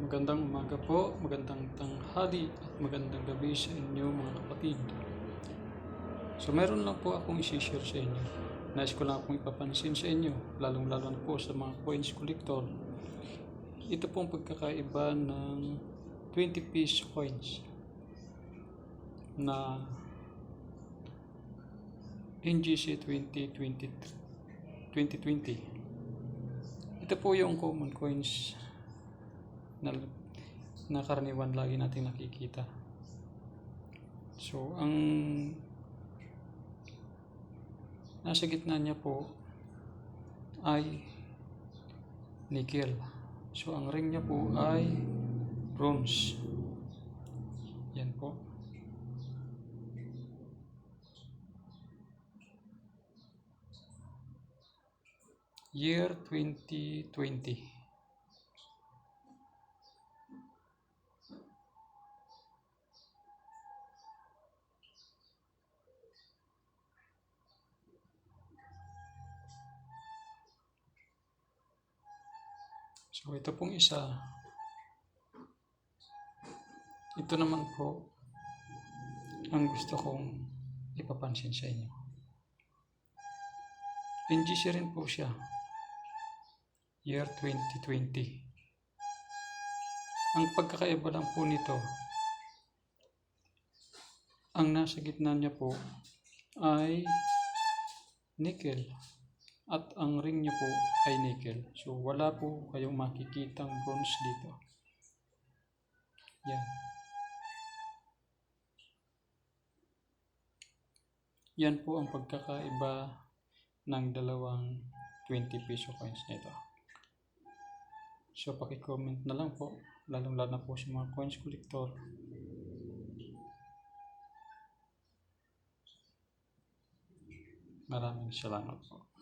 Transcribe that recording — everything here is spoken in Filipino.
Magandang umaga po, magandang tanghali at magandang gabi sa inyo mga kapatid. So meron lang po akong isi-share sa inyo. Nais ko lang akong ipapansin sa inyo, lalong-lalo na po sa mga coins collector. Ito pong pagkakaiba ng 20 piece coins na NGC 2020. Ito po yung common coins na karaniwan lagi natin nakikita. So, ang nasa gitna niya po ay nickel. So, ang ring niya po ay bronze. Yan po. Year 2020. So, ito pong isa. Ito naman po ang gusto kong ipapansin sa inyo. NGC rin po siya. Year 2020. Ang pagkakaiba lang po nito, ang nasa gitna niya po ay nickel at ang ring niya po ay nickel. So wala po kayong makikitang bronze dito. Yan. Yan po ang pagkakaiba ng dalawang 20 peso coins nito. So paki-comment na lang po, lalong-lalo na po sa mga coins collector. Maraming salamat po.